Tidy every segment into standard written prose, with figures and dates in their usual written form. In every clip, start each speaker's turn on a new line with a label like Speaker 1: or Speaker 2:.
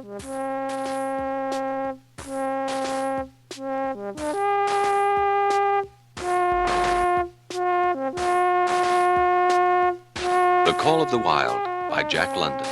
Speaker 1: The Call of the Wild by Jack London.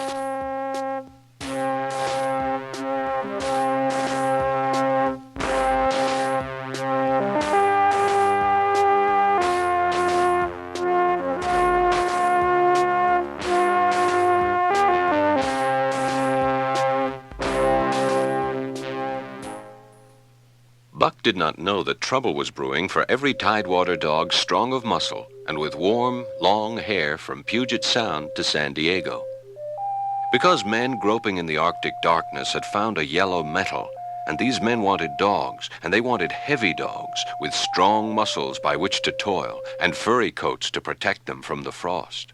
Speaker 1: Buck did not know that trouble was brewing for every Tidewater dog strong of muscle and with warm, long hair from Puget Sound to San Diego. Because men groping in the Arctic darkness had found a yellow metal, and these men wanted dogs, and they wanted heavy dogs with strong muscles by which to toil and furry coats to protect them from the frost.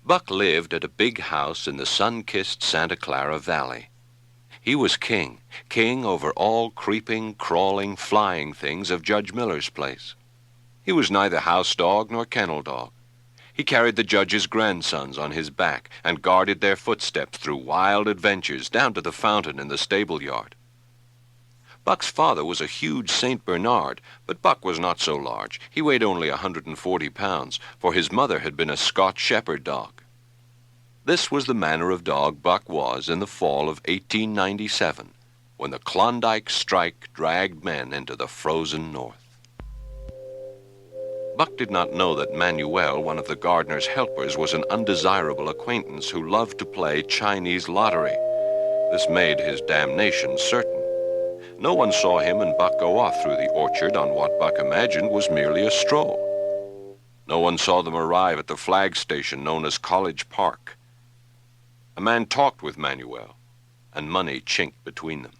Speaker 1: Buck lived at a big house in the sun-kissed Santa Clara Valley. He was king over all creeping, crawling, flying things of Judge Miller's place. He was neither house dog nor kennel dog. He carried the judge's grandsons on his back and guarded their footsteps through wild adventures down to the fountain in the stable yard. Buck's father was a huge St. Bernard, but Buck was not so large. He weighed only 140 pounds, for his mother had been a Scotch shepherd dog. This was the manner of dog Buck was in the fall of 1897, when the Klondike strike dragged men into the frozen north. Buck did not know that Manuel, one of the gardener's helpers, was an undesirable acquaintance who loved to play Chinese lottery. This made his damnation certain. No one saw him and Buck go off through the orchard on what Buck imagined was merely a stroll. No one saw them arrive at the flag station known as College Park. A man talked with Manuel, and money chinked between them.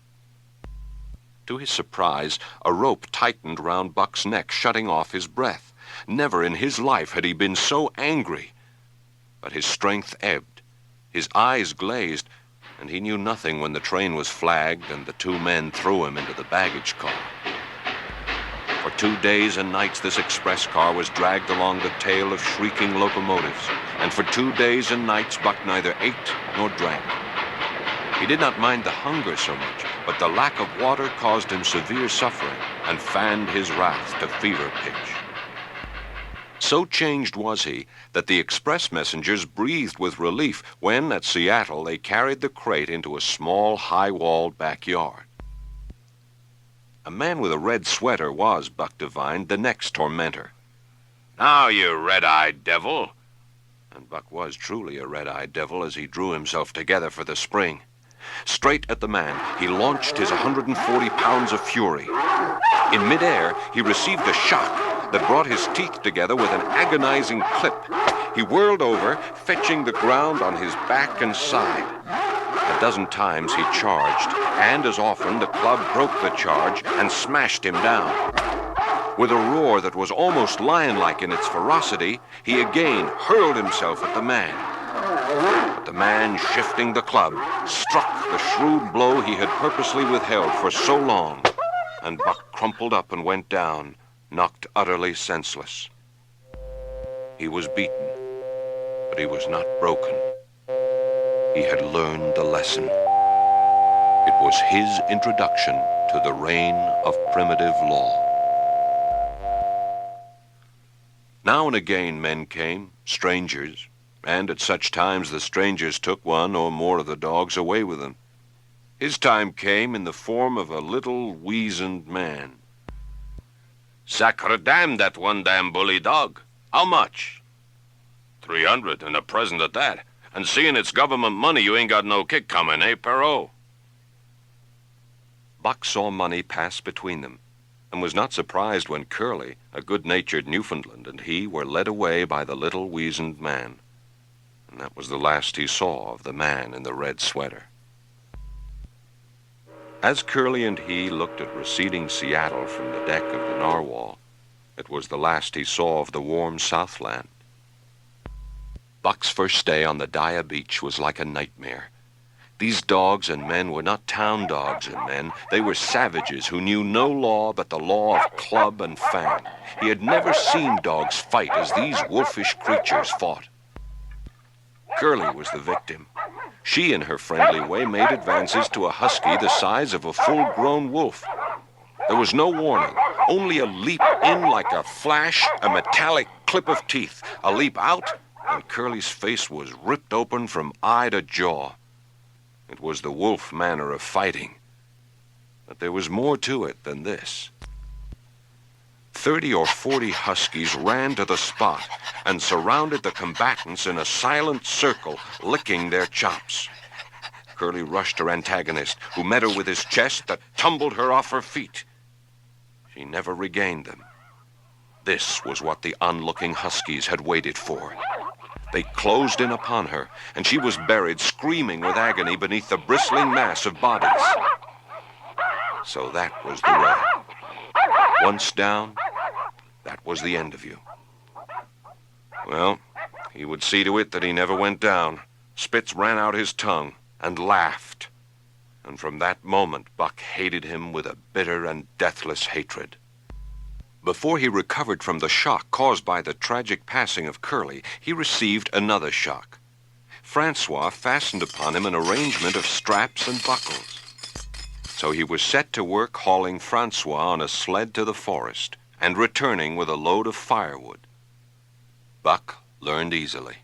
Speaker 1: To his surprise, a rope tightened round Buck's neck, shutting off his breath. Never in his life had he been so angry. But his strength ebbed, his eyes glazed, and he knew nothing when the train was flagged and the two men threw him into the baggage car. For 2 days and nights this express car was dragged along the tail of shrieking locomotives, and for 2 days and nights Buck neither ate nor drank. He did not mind the hunger so much, but the lack of water caused him severe suffering and fanned his wrath to fever pitch. So changed was he that the express messengers breathed with relief when, at Seattle, they carried the crate into a small, high-walled backyard. A man with a red sweater was, Buck divined, the next tormentor. "Now, you red-eyed devil!" And Buck was truly a red-eyed devil as he drew himself together for the spring. Straight at the man, he launched his 140 pounds of fury. In midair, he received a shock that brought his teeth together with an agonizing clip. He whirled over, fetching the ground on his back and side. A dozen times he charged, and as often the club broke the charge and smashed him down. With a roar that was almost lion-like in its ferocity, he again hurled himself at the man. But the man, shifting the club, struck the shrewd blow he had purposely withheld for so long, and Buck crumpled up and went down, knocked utterly senseless. He was beaten, but he was not broken. He had learned the lesson. It was his introduction to the reign of primitive law. Now and again men came, strangers, and at such times the strangers took one or more of the dogs away with them. His time came in the form of a little weazened man. "Sacre damn that one damn bully dog. How much?" "300, and a present at that. And seeing it's government money, you ain't got no kick coming, eh, Perot?" Buck saw money pass between them, and was not surprised when Curly, a good-natured Newfoundland, and he were led away by the little weazened man. And that was the last he saw of the man in the red sweater. As Curly and he looked at receding Seattle from the deck of the Narwhal, it was the last he saw of the warm Southland. Buck's first day on the Daya Beach was like a nightmare. These dogs and men were not town dogs and men. They were savages who knew no law but the law of club and fang. He had never seen dogs fight as these wolfish creatures fought. Curly was the victim. She, in her friendly way, made advances to a husky the size of a full-grown wolf. There was no warning, only a leap in like a flash, a metallic clip of teeth, a leap out, and Curly's face was ripped open from eye to jaw. It was the wolf manner of fighting. But there was more to it than this. 30 or 40 huskies ran to the spot and surrounded the combatants in a silent circle, licking their chops. Curly rushed her antagonist, who met her with his chest that tumbled her off her feet. She never regained them. This was what the onlooking huskies had waited for. They closed in upon her, and she was buried, screaming with agony beneath the bristling mass of bodies. So that was the way. Once down, that was the end of you. Well, he would see to it that he never went down. Spitz ran out his tongue and laughed. And from that moment, Buck hated him with a bitter and deathless hatred. Before he recovered from the shock caused by the tragic passing of Curly, he received another shock. Francois fastened upon him an arrangement of straps and buckles. So he was set to work hauling Francois on a sled to the forest and returning with a load of firewood. Buck learned easily.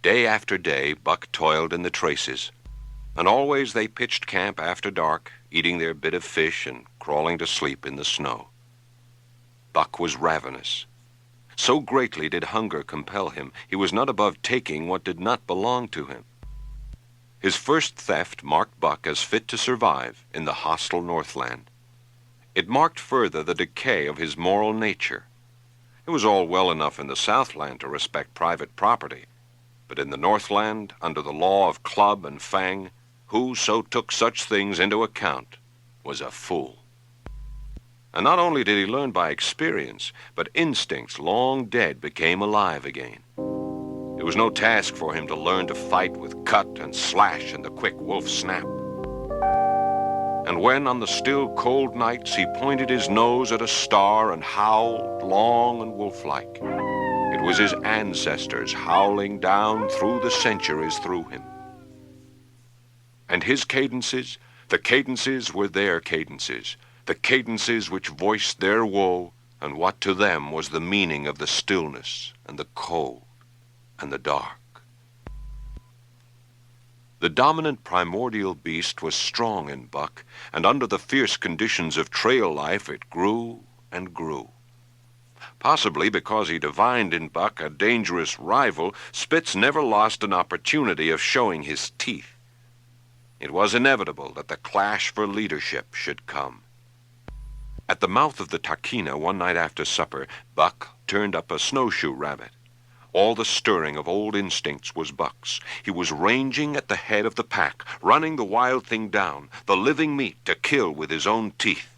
Speaker 1: Day after day, Buck toiled in the traces, and always they pitched camp after dark, eating their bit of fish and crawling to sleep in the snow. Buck was ravenous. So greatly did hunger compel him, he was not above taking what did not belong to him. His first theft marked Buck as fit to survive in the hostile Northland. It marked further the decay of his moral nature. It was all well enough in the Southland to respect private property, but in the Northland, under the law of club and fang, whoso took such things into account was a fool. And not only did he learn by experience, but instincts long dead became alive again. It was no task for him to learn to fight with cut and slash and the quick wolf snap. And when on the still cold nights he pointed his nose at a star and howled long and wolf-like, it was his ancestors howling down through the centuries through him. And his cadences, the cadences were their cadences, the cadences which voiced their woe and what to them was the meaning of the stillness and the cold and the dark. The dominant primordial beast was strong in Buck, and under the fierce conditions of trail life it grew and grew. Possibly because he divined in Buck a dangerous rival, Spitz never lost an opportunity of showing his teeth. It was inevitable that the clash for leadership should come. At the mouth of the Tahkeena one night after supper, Buck turned up a snowshoe rabbit. All the stirring of old instincts was Buck's. He was ranging at the head of the pack, running the wild thing down, the living meat to kill with his own teeth.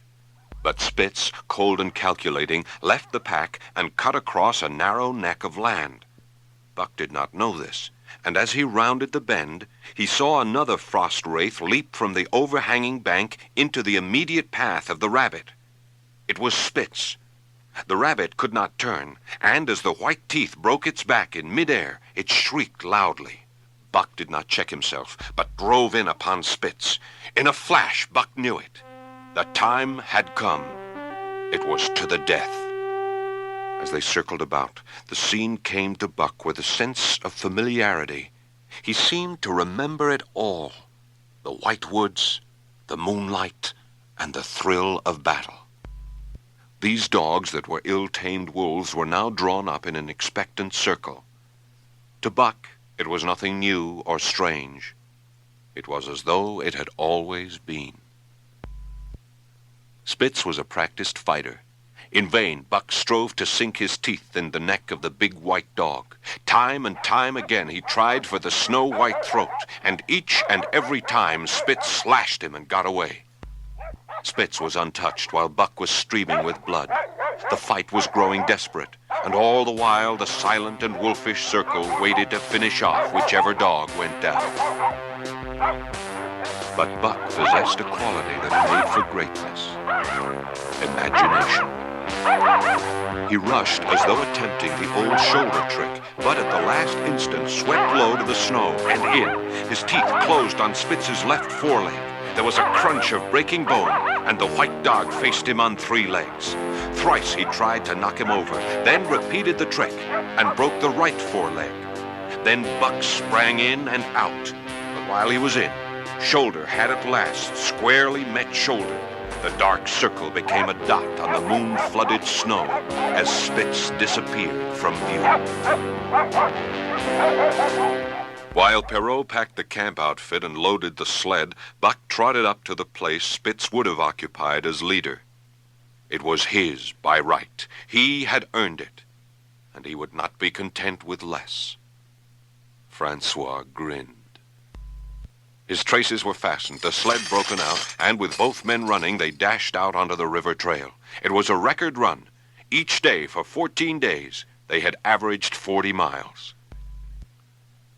Speaker 1: But Spitz, cold and calculating, left the pack and cut across a narrow neck of land. Buck did not know this, and as he rounded the bend, he saw another frost wraith leap from the overhanging bank into the immediate path of the rabbit. It was Spitz. The rabbit could not turn, and as the white teeth broke its back in midair, it shrieked loudly. Buck did not check himself, but drove in upon Spitz. In a flash, Buck knew it. The time had come. It was to the death. As they circled about, the scene came to Buck with a sense of familiarity. He seemed to remember it all. The white woods, the moonlight, and the thrill of battle. These dogs that were ill-tamed wolves were now drawn up in an expectant circle. To Buck, it was nothing new or strange. It was as though it had always been. Spitz was a practiced fighter. In vain, Buck strove to sink his teeth in the neck of the big white dog. Time and time again he tried for the snow-white throat, and each and every time Spitz slashed him and got away. Spitz was untouched while Buck was streaming with blood. The fight was growing desperate, and all the while the silent and wolfish circle waited to finish off whichever dog went down. But Buck possessed a quality that made for greatness: imagination. He rushed as though attempting the old shoulder trick, but at the last instant swept low to the snow and in. His teeth closed on Spitz's left foreleg. There was a crunch of breaking bone, and the white dog faced him on 3 legs. Thrice he tried to knock him over, then repeated the trick and broke the right foreleg. Then Buck sprang in and out, but while he was in, shoulder had at last squarely met shoulder. The dark circle became a dot on the moon-flooded snow as Spitz disappeared from view. While Perrault packed the camp outfit and loaded the sled, Buck trotted up to the place Spitz would have occupied as leader. It was his by right. He had earned it, and he would not be content with less. Francois grinned. His traces were fastened, the sled broken out, and with both men running, they dashed out onto the river trail. It was a record run. Each day for 14 days, they had averaged 40 miles.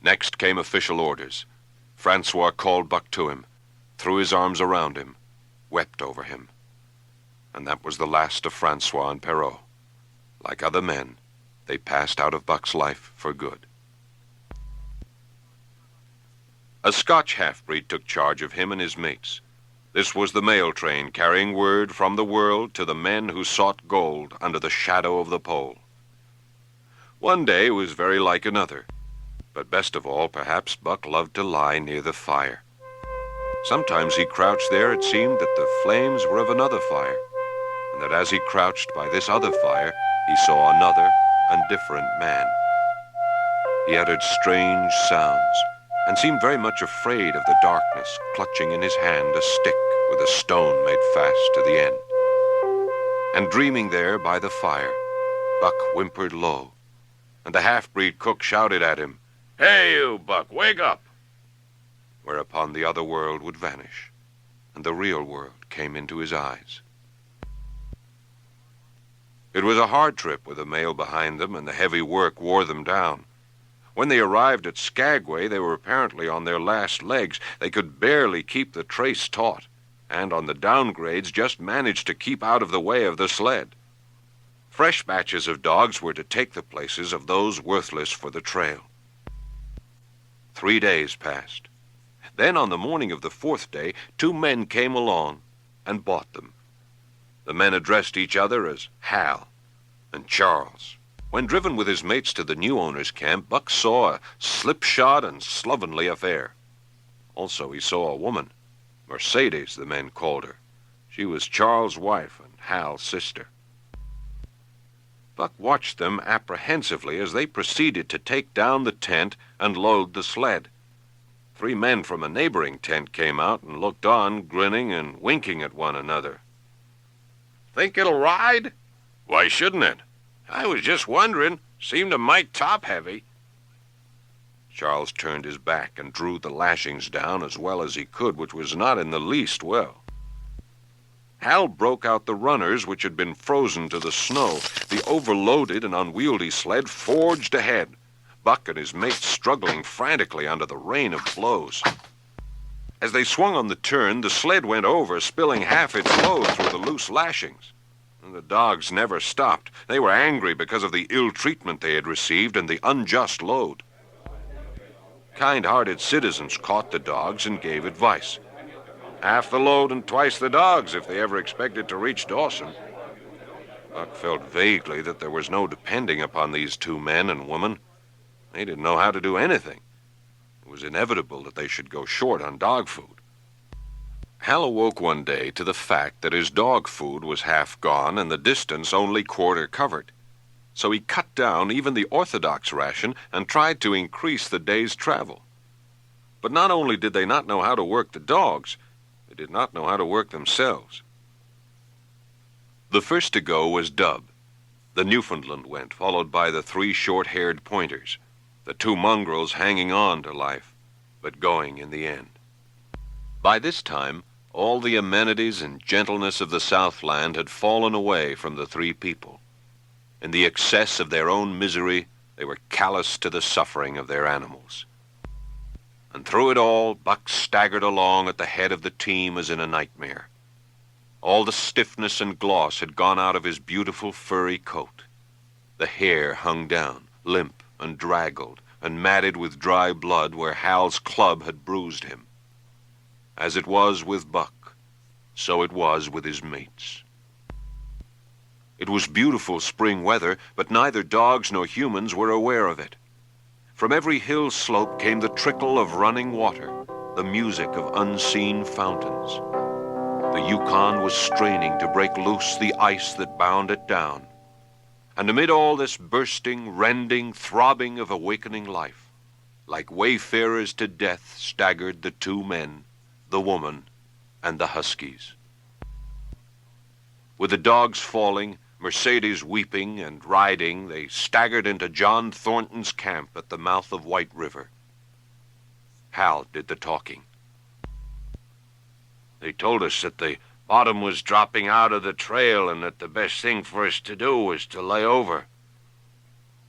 Speaker 1: Next came official orders. Francois called Buck to him, threw his arms around him, wept over him. And that was the last of Francois and Perrault. Like other men, they passed out of Buck's life for good. A Scotch half-breed took charge of him and his mates. This was the mail train carrying word from the world to the men who sought gold under the shadow of the pole. One day was very like another, but best of all, perhaps Buck loved to lie near the fire. Sometimes he crouched there, it seemed that the flames were of another fire, and that as he crouched by this other fire, he saw another and different man. He uttered strange sounds, and seemed very much afraid of the darkness, clutching in his hand a stick with a stone made fast to the end. And dreaming there by the fire, Buck whimpered low, and the half-breed cook shouted at him, "Hey, you, Buck, wake up!" Whereupon the other world would vanish, and the real world came into his eyes. It was a hard trip with the mail behind them, and the heavy work wore them down. When they arrived at Skagway, they were apparently on their last legs. They could barely keep the trace taut, and on the downgrades just managed to keep out of the way of the sled. Fresh batches of dogs were to take the places of those worthless for the trail. 3 days passed. Then on the morning of the 4th day, 2 men came along and bought them. The men addressed each other as Hal and Charles. When driven with his mates to the new owner's camp, Buck saw a slipshod and slovenly affair. Also, he saw a woman. Mercedes, the men called her. She was Charles' wife and Hal's sister. Buck watched them apprehensively as they proceeded to take down the tent and load the sled. 3 men from a neighboring tent came out and looked on, grinning and winking at one another. "Think it'll ride?" "Why shouldn't it? I was just wondering. Seemed a mite top-heavy." Charles turned his back and drew the lashings down as well as he could, which was not in the least well. Hal broke out the runners, which had been frozen to the snow. The overloaded and unwieldy sled forged ahead, Buck and his mates struggling frantically under the rain of blows. As they swung on the turn, the sled went over, spilling half its load through the loose lashings. The dogs never stopped. They were angry because of the ill treatment they had received and the unjust load. Kind-hearted citizens caught the dogs and gave advice. Half the load and twice the dogs if they ever expected to reach Dawson. Buck felt vaguely that there was no depending upon these 2 men and woman. They didn't know how to do anything. It was inevitable that they should go short on dog food. Hal awoke one day to the fact that his dog food was half gone and the distance only quarter covered. So he cut down even the orthodox ration and tried to increase the day's travel. But not only did they not know how to work the dogs, they did not know how to work themselves. The first to go was Dub. The Newfoundland went, followed by the 3 short-haired pointers, the 2 mongrels hanging on to life, but going in the end. By this time, all the amenities and gentleness of the Southland had fallen away from the 3 people. In the excess of their own misery, they were callous to the suffering of their animals. And through it all, Buck staggered along at the head of the team as in a nightmare. All the stiffness and gloss had gone out of his beautiful furry coat. The hair hung down, limp and draggled, and matted with dry blood where Hal's club had bruised him. As it was with Buck, so it was with his mates. It was beautiful spring weather, but neither dogs nor humans were aware of it. From every hill slope came the trickle of running water, the music of unseen fountains. The Yukon was straining to break loose the ice that bound it down. And amid all this bursting, rending, throbbing of awakening life, like wayfarers to death staggered the two men, the woman, and the huskies. With the dogs falling, Mercedes weeping and riding, they staggered into John Thornton's camp at the mouth of White River. Hal did the talking. They told us that the bottom was dropping out of the trail and that the best thing for us to do was to lay over.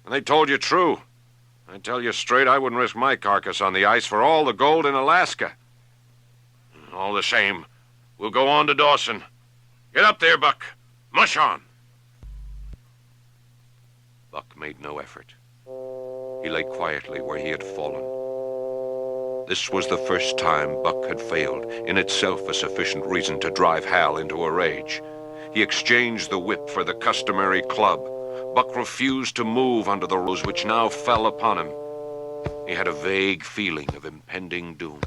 Speaker 1: And they told you true. I tell you straight, I wouldn't risk my carcass on the ice for all the gold in Alaska. All the same, we'll go on to Dawson. Get up there, Buck. Mush on. Buck made no effort. He lay quietly where he had fallen. This was the first time Buck had failed, in itself a sufficient reason to drive Hal into a rage. He exchanged the whip for the customary club. Buck refused to move under the blows which now fell upon him. He had a vague feeling of impending doom.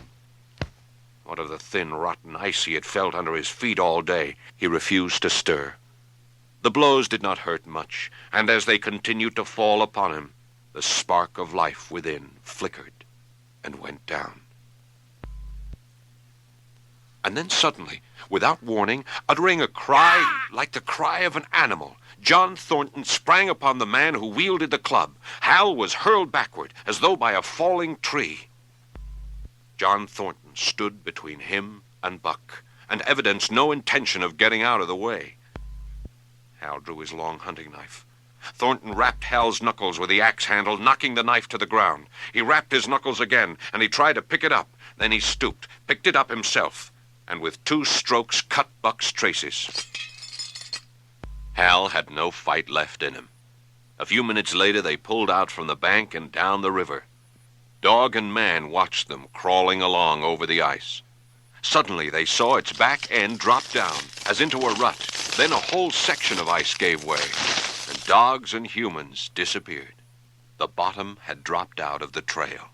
Speaker 1: What of the thin, rotten ice he had felt under his feet all day? He refused to stir. The blows did not hurt much, and as they continued to fall upon him, the spark of life within flickered and went down. And then suddenly, without warning, uttering a cry like the cry of an animal, John Thornton sprang upon the man who wielded the club. Hal was hurled backward as though by a falling tree. John Thornton stood between him and Buck, and evidenced no intention of getting out of the way. Hal drew his long hunting knife. Thornton rapped Hal's knuckles with the axe handle, knocking the knife to the ground. He rapped his knuckles again, and he tried to pick it up. Then he stooped, picked it up himself, and with 2 strokes cut Buck's traces. Hal had no fight left in him. A few minutes later, they pulled out from the bank and down the river. Dog and man watched them crawling along over the ice. Suddenly, they saw its back end drop down, as into a rut. Then a whole section of ice gave way, and dogs and humans disappeared. The bottom had dropped out of the trail.